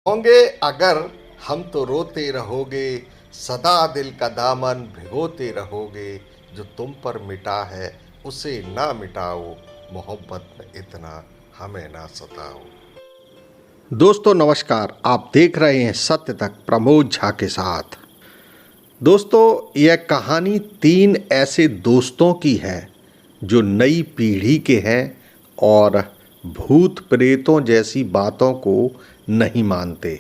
होंगे अगर हम तो रोते रहोगे, सदा दिल का दामन भिगोते रहोगे। जो तुम पर मिटा है उसे ना मिटाओ, मोहब्बत में इतना हमें ना सताओ। दोस्तों नमस्कार, आप देख रहे हैं सत्य तक प्रमोद झा के साथ। दोस्तों यह कहानी 3 ऐसे दोस्तों की है जो नई पीढ़ी के हैं और भूत प्रेतों जैसी बातों को नहीं मानते।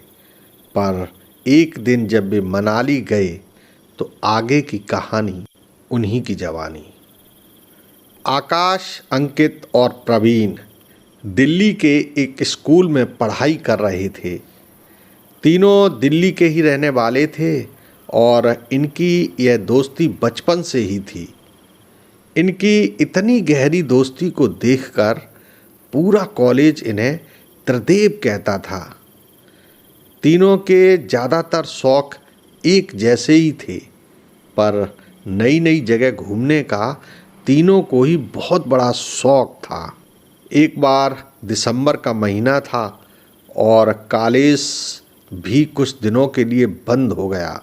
पर एक दिन जब वे मनाली गए तो आगे की कहानी उन्हीं की जवानी। आकाश, अंकित और प्रवीण दिल्ली के एक स्कूल में पढ़ाई कर रहे थे। तीनों दिल्ली के ही रहने वाले थे और इनकी यह दोस्ती बचपन से ही थी। इनकी इतनी गहरी दोस्ती को देखकर पूरा कॉलेज इन्हें त्रिदेव कहता था। तीनों के ज़्यादातर शौक एक जैसे ही थे, पर नई नई जगह घूमने का तीनों को ही बहुत बड़ा शौक था। एक बार दिसंबर का महीना था और कॉलेज भी कुछ दिनों के लिए बंद हो गया,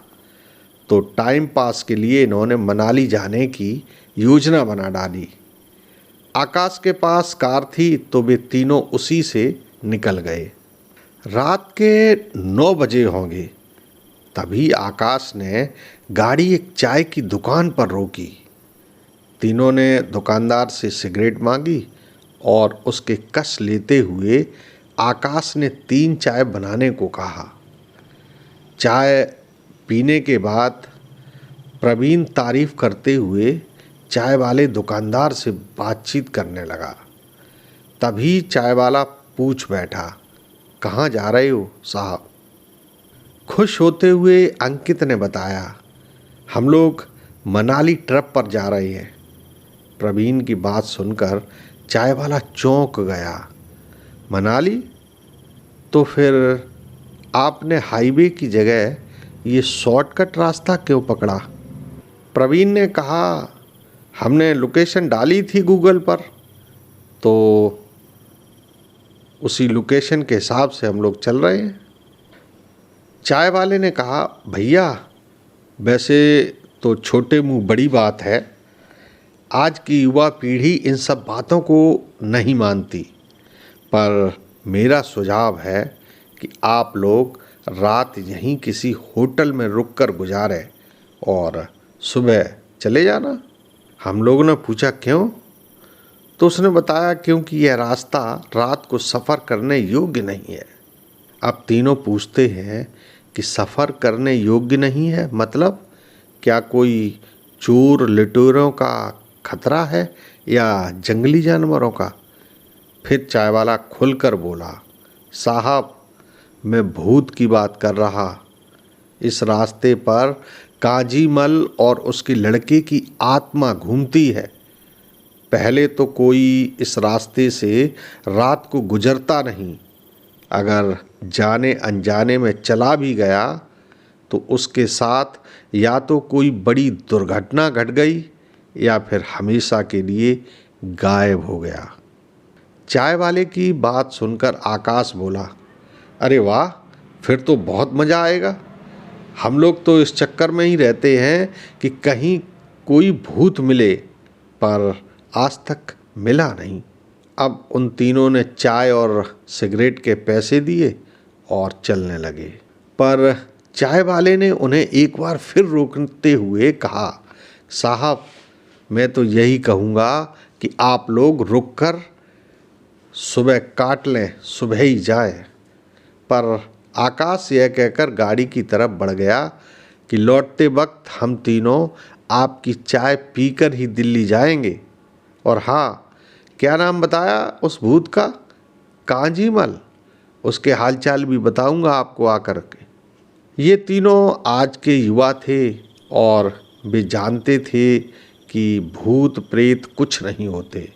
तो टाइम पास के लिए इन्होंने मनाली जाने की योजना बना डाली। आकाश के पास कार थी तो वे तीनों उसी से निकल गए। रात के 9 बजे होंगे, तभी आकाश ने गाड़ी एक चाय की दुकान पर रोकी। तीनों ने दुकानदार से सिगरेट मांगी और उसके कश लेते हुए आकाश ने 3 चाय बनाने को कहा। चाय पीने के बाद प्रवीण तारीफ करते हुए चाय वाले दुकानदार से बातचीत करने लगा। तभी चाय वाला पूछ बैठा, कहाँ जा रहे हो साहब? खुश होते हुए अंकित ने बताया, हम लोग मनाली ट्रिप पर जा रहे हैं। प्रवीण की बात सुनकर चाय वाला चौंक गया। मनाली? तो फिर आपने हाईवे की जगह ये शॉर्टकट रास्ता क्यों पकड़ा? प्रवीण ने कहा, हमने लोकेशन डाली थी गूगल पर, तो उसी लोकेशन के हिसाब से हम लोग चल रहे हैं। चाय वाले ने कहा, भैया वैसे तो छोटे मुंह बड़ी बात है। आज की युवा पीढ़ी इन सब बातों को नहीं मानती, पर मेरा सुझाव है कि आप लोग रात यहीं किसी होटल में रुककर गुजारें और सुबह चले जाना। हम लोगों ने पूछा क्यों? तो उसने बताया क्योंकि यह रास्ता रात को सफ़र करने योग्य नहीं है। अब तीनों पूछते हैं कि सफ़र करने योग्य नहीं है मतलब क्या कोई चोर लुटेरों का खतरा है या जंगली जानवरों का? फिर चाय वाला खुलकर बोला, साहब मैं भूत की बात कर रहा। इस रास्ते पर काजीमल और उसके लड़के की आत्मा घूमती है। पहले तो कोई इस रास्ते से रात को गुजरता नहीं। अगर जाने अनजाने में चला भी गया तो उसके साथ या तो कोई बड़ी दुर्घटना घट गई या फिर हमेशा के लिए गायब हो गया। चाय वाले की बात सुनकर आकाश बोला, अरे वाह, फिर तो बहुत मज़ा आएगा। हम लोग तो इस चक्कर में ही रहते हैं कि कहीं कोई भूत मिले, पर आज तक मिला नहीं। अब उन तीनों ने चाय और सिगरेट के पैसे दिए और चलने लगे। पर चाय वाले ने उन्हें एक बार फिर रोकते हुए कहा, साहब मैं तो यही कहूँगा कि आप लोग रुककर सुबह काट लें, सुबह ही जाए। पर आकाश यह कहकर गाड़ी की तरफ बढ़ गया कि लौटते वक्त हम तीनों आपकी चाय पीकर ही दिल्ली जाएंगे। और हाँ, क्या नाम बताया उस भूत का? कांजीमल। उसके हालचाल भी बताऊंगा आपको आकर के। ये तीनों आज के युवा थे और वे जानते थे कि भूत प्रेत कुछ नहीं होते,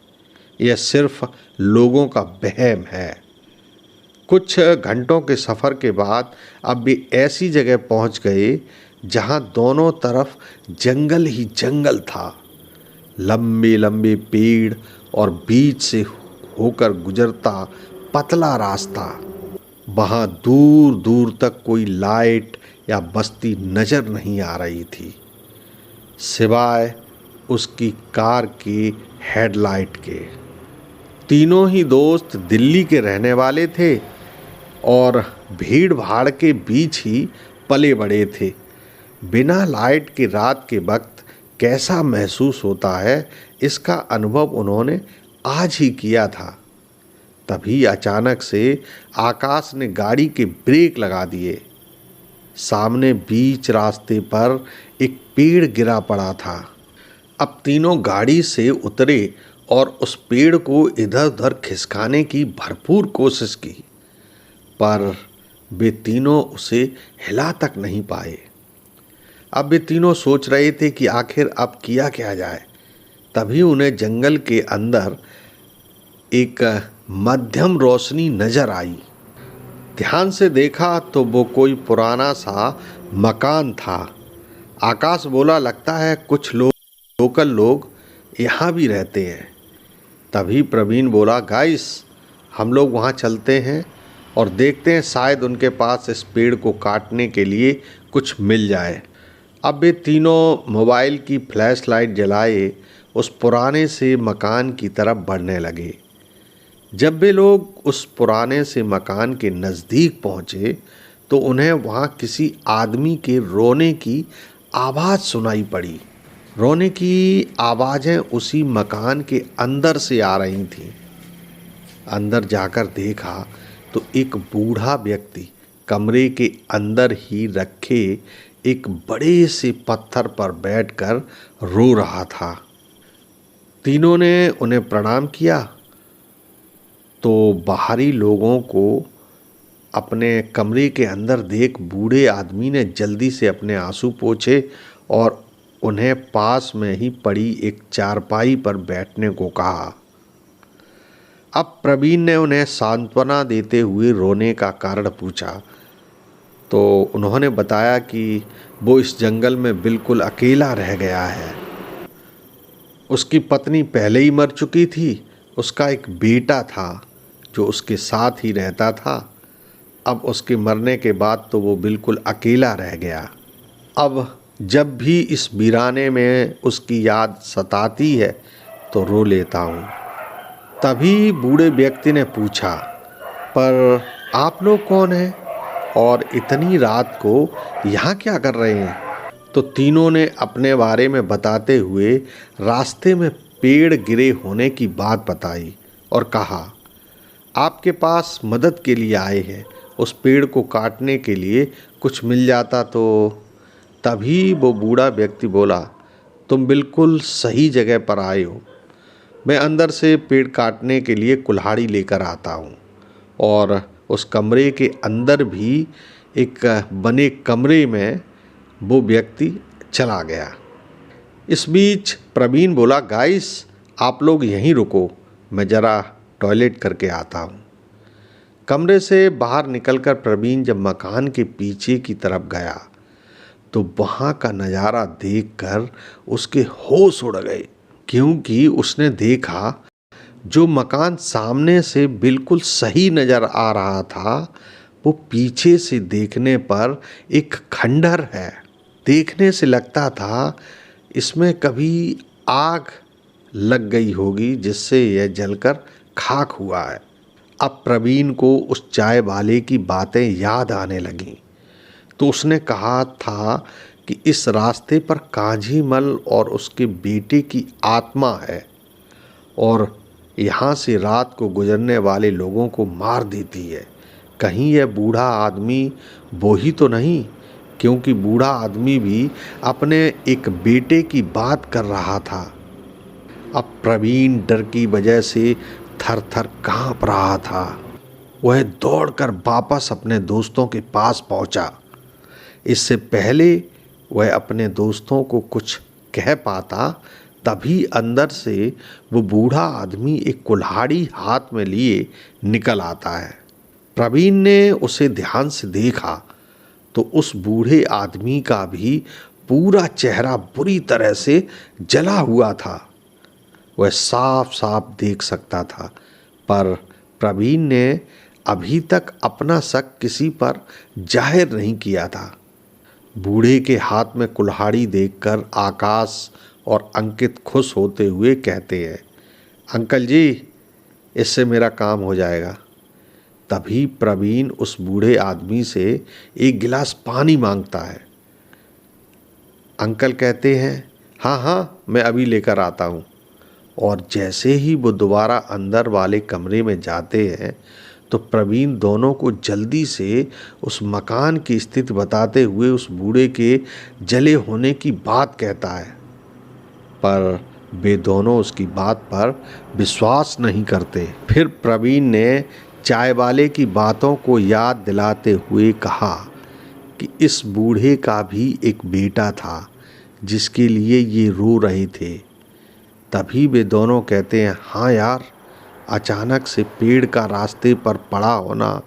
यह सिर्फ लोगों का वहम है। कुछ घंटों के सफ़र के बाद अब वे ऐसी जगह पहुंच गए जहां दोनों तरफ जंगल ही जंगल था। लंबे लंबे पेड़ और बीच से होकर गुजरता पतला रास्ता। वहाँ दूर दूर तक कोई लाइट या बस्ती नज़र नहीं आ रही थी, सिवाय उसकी कार की हेडलाइट के। तीनों ही दोस्त दिल्ली के रहने वाले थे और भीड़ भाड़ के बीच ही पले बड़े थे। बिना लाइट के रात के वक्त कैसा महसूस होता है, इसका अनुभव उन्होंने आज ही किया था। तभी अचानक से आकाश ने गाड़ी के ब्रेक लगा दिए। सामने बीच रास्ते पर एक पेड़ गिरा पड़ा था। अब तीनों गाड़ी से उतरे और उस पेड़ को इधर उधर खिसकाने की भरपूर कोशिश की, पर वे तीनों उसे हिला तक नहीं पाए। अब वे तीनों सोच रहे थे कि आखिर अब किया क्या जाए। तभी उन्हें जंगल के अंदर एक मध्यम रोशनी नजर आई। ध्यान से देखा तो वो कोई पुराना सा मकान था। आकाश बोला, लगता है कुछ लोकल लोग यहाँ भी रहते हैं। तभी प्रवीण बोला, गाइस हम लोग वहाँ चलते हैं और देखते हैं, शायद उनके पास इस पेड़ को काटने के लिए कुछ मिल जाए। अब वे तीनों मोबाइल की फ्लैश लाइट जलाए उस पुराने से मकान की तरफ बढ़ने लगे। जब वे लोग उस पुराने से मकान के नज़दीक पहुँचे तो उन्हें वहाँ किसी आदमी के रोने की आवाज़ सुनाई पड़ी। रोने की आवाज़ें उसी मकान के अंदर से आ रही थीं। अंदर जाकर देखा तो एक बूढ़ा व्यक्ति कमरे के अंदर ही रखे एक बड़े से पत्थर पर बैठकर रो रहा था। तीनों ने उन्हें प्रणाम किया तो बाहरी लोगों को अपने कमरे के अंदर देख बूढ़े आदमी ने जल्दी से अपने आंसू पोंछे और उन्हें पास में ही पड़ी एक चारपाई पर बैठने को कहा। अब प्रवीण ने उन्हें सांत्वना देते हुए रोने का कारण पूछा तो उन्होंने बताया कि वो इस जंगल में बिल्कुल अकेला रह गया है। उसकी पत्नी पहले ही मर चुकी थी। उसका एक बेटा था जो उसके साथ ही रहता था। अब उसके मरने के बाद तो वो बिल्कुल अकेला रह गया। अब जब भी इस वीराने में उसकी याद सताती है तो रो लेता हूँ। तभी बूढ़े व्यक्ति ने पूछा, पर आप लोग कौन हैं और इतनी रात को यहाँ क्या कर रहे हैं? तो तीनों ने अपने बारे में बताते हुए रास्ते में पेड़ गिरे होने की बात बताई और कहा, आपके पास मदद के लिए आए हैं। उस पेड़ को काटने के लिए कुछ मिल जाता तो। तभी वो बूढ़ा व्यक्ति बोला, तुम बिल्कुल सही जगह पर आए हो। मैं अंदर से पेड़ काटने के लिए कुल्हाड़ी लेकर आता हूँ। और उस कमरे के अंदर भी एक बने कमरे में वो व्यक्ति चला गया। इस बीच प्रवीण बोला, गाइस आप लोग यहीं रुको, मैं ज़रा टॉयलेट करके आता हूँ। कमरे से बाहर निकलकर प्रवीण जब मकान के पीछे की तरफ गया तो वहाँ का नज़ारा देखकर उसके होश उड़ गए, क्योंकि उसने देखा जो मकान सामने से बिल्कुल सही नज़र आ रहा था वो पीछे से देखने पर एक खंडहर है। देखने से लगता था इसमें कभी आग लग गई होगी जिससे यह जलकर खाक हुआ है। अब प्रवीण को उस चाय वाले की बातें याद आने लगीं तो उसने कहा था कि इस रास्ते पर कांझीमल और उसके बेटे की आत्मा है और यहाँ से रात को गुजरने वाले लोगों को मार देती है। कहीं यह बूढ़ा आदमी वो ही तो नहीं, क्योंकि बूढ़ा आदमी भी अपने एक बेटे की बात कर रहा था। अब प्रवीण डर की वजह से थर थर काँप रहा था। वह दौड़कर वापस अपने दोस्तों के पास पहुंचा। इससे पहले वह अपने दोस्तों को कुछ कह पाता तभी अंदर से वो बूढ़ा आदमी एक कुल्हाड़ी हाथ में लिए निकल आता है। प्रवीण ने उसे ध्यान से देखा तो उस बूढ़े आदमी का भी पूरा चेहरा बुरी तरह से जला हुआ था। वह साफ साफ देख सकता था, पर प्रवीण ने अभी तक अपना शक किसी पर जाहिर नहीं किया था। बूढ़े के हाथ में कुल्हाड़ी देखकर आकाश और अंकित खुश होते हुए कहते हैं, अंकल जी, इससे मेरा काम हो जाएगा। तभी प्रवीण उस बूढ़े आदमी से एक गिलास पानी मांगता है। अंकल कहते हैं, हाँ हाँ, मैं अभी लेकर आता हूँ। और जैसे ही वो दोबारा अंदर वाले कमरे में जाते हैं तो प्रवीण दोनों को जल्दी से उस मकान की स्थिति बताते हुए उस बूढ़े के जले होने की बात कहता है, पर वे दोनों उसकी बात पर विश्वास नहीं करते। फिर प्रवीण ने चाय वाले की बातों को याद दिलाते हुए कहा कि इस बूढ़े का भी एक बेटा था जिसके लिए ये रो रहे थे। तभी वे दोनों कहते हैं, हाँ यार, अचानक से पेड़ का रास्ते पर पड़ा होना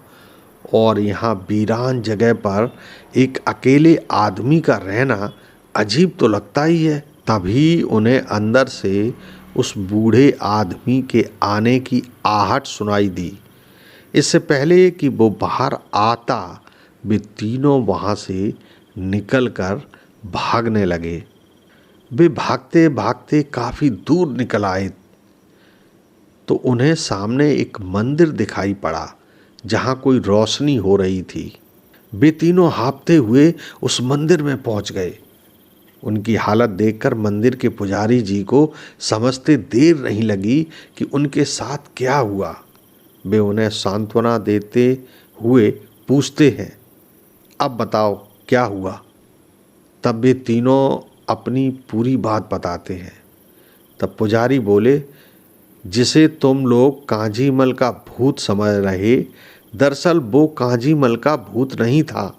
और यहाँ वीरान जगह पर एक अकेले आदमी का रहना अजीब तो लगता ही है। तभी उन्हें अंदर से उस बूढ़े आदमी के आने की आहट सुनाई दी। इससे पहले कि वो बाहर आता, वे तीनों वहाँ से निकलकर भागने लगे। वे भागते भागते काफ़ी दूर निकल आए तो उन्हें सामने एक मंदिर दिखाई पड़ा जहाँ कोई रोशनी हो रही थी। वे तीनों हाँफते हुए उस मंदिर में पहुँच गए। उनकी हालत देखकर मंदिर के पुजारी जी को समझते देर नहीं लगी कि उनके साथ क्या हुआ। वे उन्हें सांत्वना देते हुए पूछते हैं, अब बताओ क्या हुआ। तब वे तीनों अपनी पूरी बात बताते हैं। तब पुजारी बोले, जिसे तुम लोग कांजीमल का भूत समझ रहे, दरअसल वो कांजीमल का भूत नहीं था।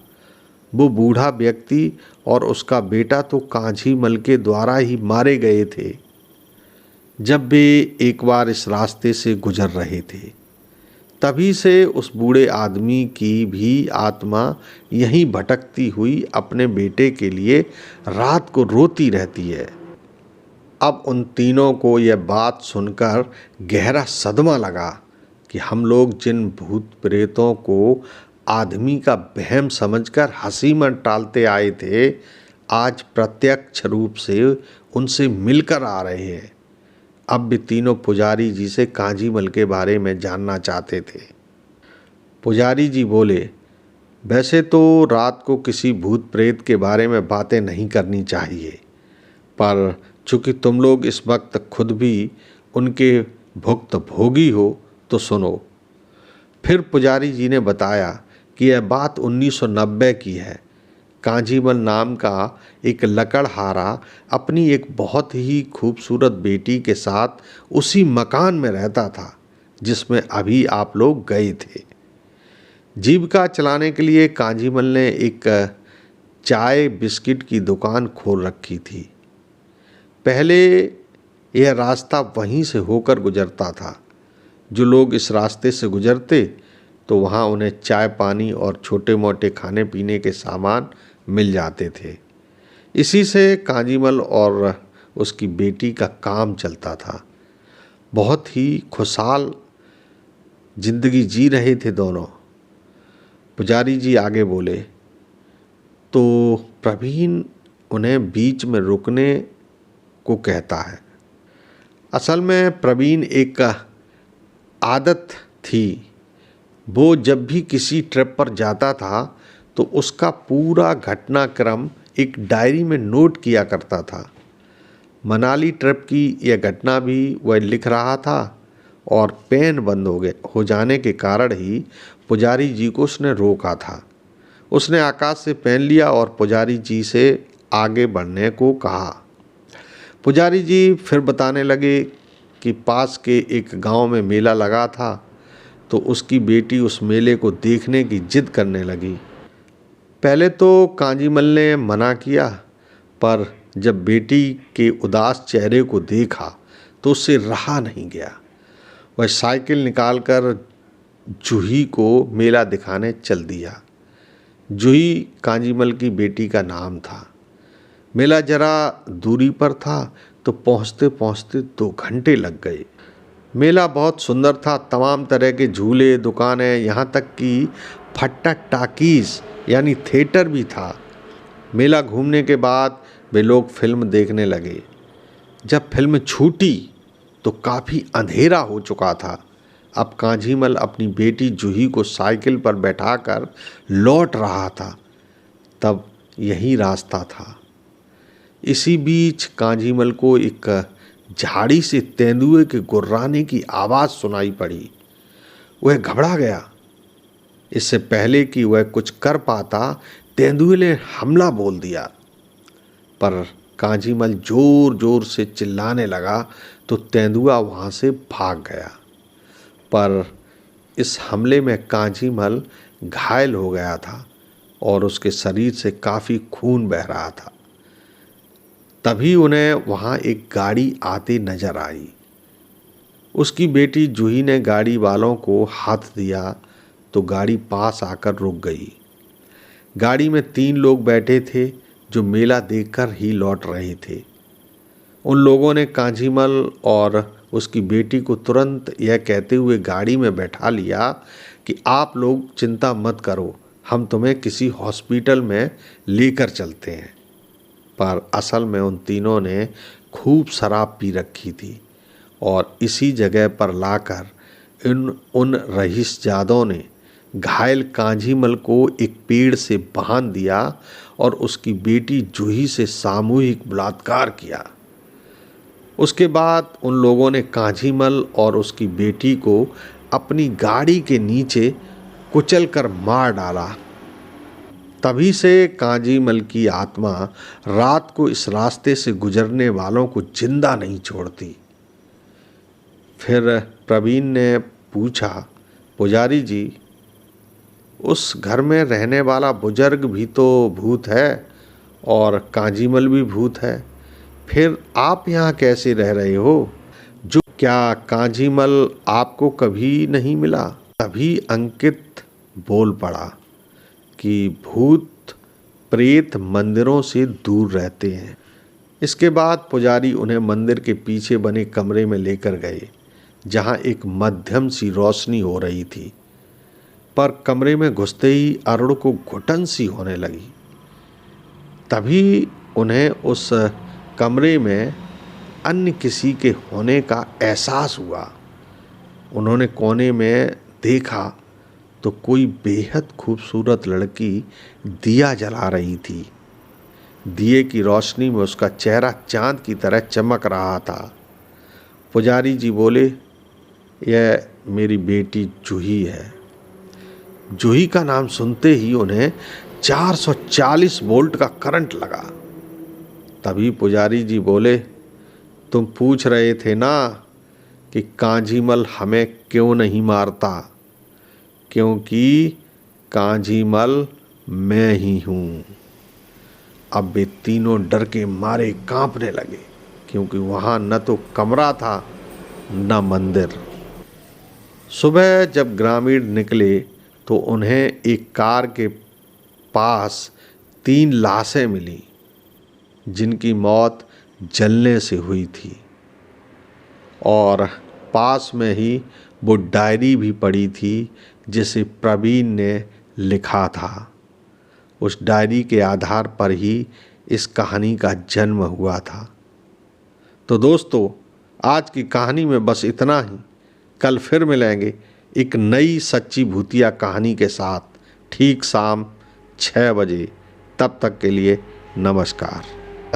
वो बूढ़ा व्यक्ति और उसका बेटा तो कांजीमल के द्वारा ही मारे गए थे जब वे एक बार इस रास्ते से गुजर रहे थे। तभी से उस बूढ़े आदमी की भी आत्मा यहीं भटकती हुई अपने बेटे के लिए रात को रोती रहती है। अब उन तीनों को यह बात सुनकर गहरा सदमा लगा कि हम लोग जिन भूत प्रेतों को आदमी का वहम समझकर हंसी में टालते आए थे, आज प्रत्यक्ष रूप से उनसे मिलकर आ रहे हैं। अब भी तीनों पुजारी जी से कांजीमल के बारे में जानना चाहते थे। पुजारी जी बोले, वैसे तो रात को किसी भूत प्रेत के बारे में बातें नहीं करनी चाहिए, पर चूँकि तुम लोग इस वक्त खुद भी उनके भुक्त भोगी हो तो सुनो। फिर पुजारी जी ने बताया कि यह बात 1990 की है। कांजीमल नाम का एक लकड़हारा अपनी एक बहुत ही खूबसूरत बेटी के साथ उसी मकान में रहता था जिसमें अभी आप लोग गए थे। जीविका चलाने के लिए कांजीमल ने एक चाय बिस्किट की दुकान खोल रखी थी। पहले यह रास्ता वहीं से होकर गुजरता था। जो लोग इस रास्ते से गुजरते तो वहाँ उन्हें चाय पानी और छोटे मोटे खाने पीने के सामान मिल जाते थे। इसी से कांजीमल और उसकी बेटी का काम चलता था। बहुत ही खुशहाल जिंदगी जी रहे थे दोनों। पुजारी जी आगे बोले, तो प्रवीण उन्हें बीच में रुकने को कहता है। असल में प्रवीण एक आदत थी, वो जब भी किसी ट्रिप पर जाता था तो उसका पूरा घटनाक्रम एक डायरी में नोट किया करता था। मनाली ट्रिप की यह घटना भी वह लिख रहा था और पेन बंद हो जाने के कारण ही पुजारी जी को उसने रोका था। उसने आकाश से पेन लिया और पुजारी जी से आगे बढ़ने को कहा। पुजारी जी फिर बताने लगे कि पास के एक गांव में मेला लगा था तो उसकी बेटी उस मेले को देखने की जिद करने लगी। पहले तो कांजीमल ने मना किया, पर जब बेटी के उदास चेहरे को देखा तो उससे रहा नहीं गया। वह साइकिल निकालकर जूही को मेला दिखाने चल दिया। जूही कांजीमल की बेटी का नाम था। मेला जरा दूरी पर था तो पहुँचते पहुँचते 2 घंटे लग गए। मेला बहुत सुंदर था। तमाम तरह के झूले, दुकानें, यहाँ तक कि फट्टा टाकीज यानी थिएटर भी था। मेला घूमने के बाद वे लोग फिल्म देखने लगे। जब फिल्म छूटी तो काफ़ी अंधेरा हो चुका था। अब कांजीमल अपनी बेटी जूही को साइकिल पर बैठाकर लौट रहा था। तब यही रास्ता था। इसी बीच कांजीमल को एक झाड़ी से तेंदुए के गुर्राने की आवाज़ सुनाई पड़ी। वह घबरा गया। इससे पहले कि वह कुछ कर पाता, तेंदुए ने हमला बोल दिया। पर कांजीमल जोर जोर से चिल्लाने लगा तो तेंदुआ वहाँ से भाग गया। पर इस हमले में कांजीमल घायल हो गया था और उसके शरीर से काफ़ी खून बह रहा था। तभी उन्हें वहाँ एक गाड़ी आती नजर आई। उसकी बेटी जूही ने गाड़ी वालों को हाथ दिया तो गाड़ी पास आकर रुक गई। गाड़ी में 3 लोग बैठे थे जो मेला देखकर ही लौट रहे थे। उन लोगों ने कांजीमल और उसकी बेटी को तुरंत यह कहते हुए गाड़ी में बैठा लिया कि आप लोग चिंता मत करो, हम तुम्हें किसी हॉस्पिटल में लेकर चलते हैं। पर असल में उन तीनों ने खूब शराब पी रखी थी और इसी जगह पर लाकर उन रईसजादों ने घायल कांजीमल को एक पेड़ से बांध दिया और उसकी बेटी जूही से सामूहिक बलात्कार किया। उसके बाद उन लोगों ने कांजीमल और उसकी बेटी को अपनी गाड़ी के नीचे कुचलकर मार डाला। तभी से कांजीमल की आत्मा रात को इस रास्ते से गुजरने वालों को जिंदा नहीं छोड़ती। फिर प्रवीण ने पूछा, पुजारी जी, उस घर में रहने वाला बुजुर्ग भी तो भूत है और कांजीमल भी भूत है, फिर आप यहाँ कैसे रह रहे हो? जो क्या कांजीमल आपको कभी नहीं मिला? तभी अंकित बोल पड़ा कि भूत प्रेत मंदिरों से दूर रहते हैं। इसके बाद पुजारी उन्हें मंदिर के पीछे बने कमरे में लेकर गए, जहाँ एक मध्यम सी रोशनी हो रही थी। पर कमरे में घुसते ही अरुण को घुटन सी होने लगी। तभी उन्हें उस कमरे में अन्य किसी के होने का एहसास हुआ। उन्होंने कोने में देखा तो कोई बेहद खूबसूरत लड़की दिया जला रही थी। दिए की रोशनी में उसका चेहरा चांद की तरह चमक रहा था। पुजारी जी बोले, यह मेरी बेटी जूही है। जूही का नाम सुनते ही उन्हें 440 वोल्ट का करंट लगा। तभी पुजारी जी बोले, तुम पूछ रहे थे ना कि कांजीमल हमें क्यों नहीं मारता? क्योंकि कांजीमल मैं ही हूँ। अब वे तीनों डर के मारे कांपने लगे, क्योंकि वहाँ न तो कमरा था न मंदिर। सुबह जब ग्रामीण निकले तो उन्हें एक कार के पास 3 लाशें मिली, जिनकी मौत जलने से हुई थी। और पास में ही वो डायरी भी पड़ी थी जिसे प्रवीण ने लिखा था। उस डायरी के आधार पर ही इस कहानी का जन्म हुआ था। तो दोस्तों, आज की कहानी में बस इतना ही। कल फिर मिलेंगे एक नई सच्ची भूतिया कहानी के साथ, ठीक शाम 6 बजे। तब तक के लिए नमस्कार।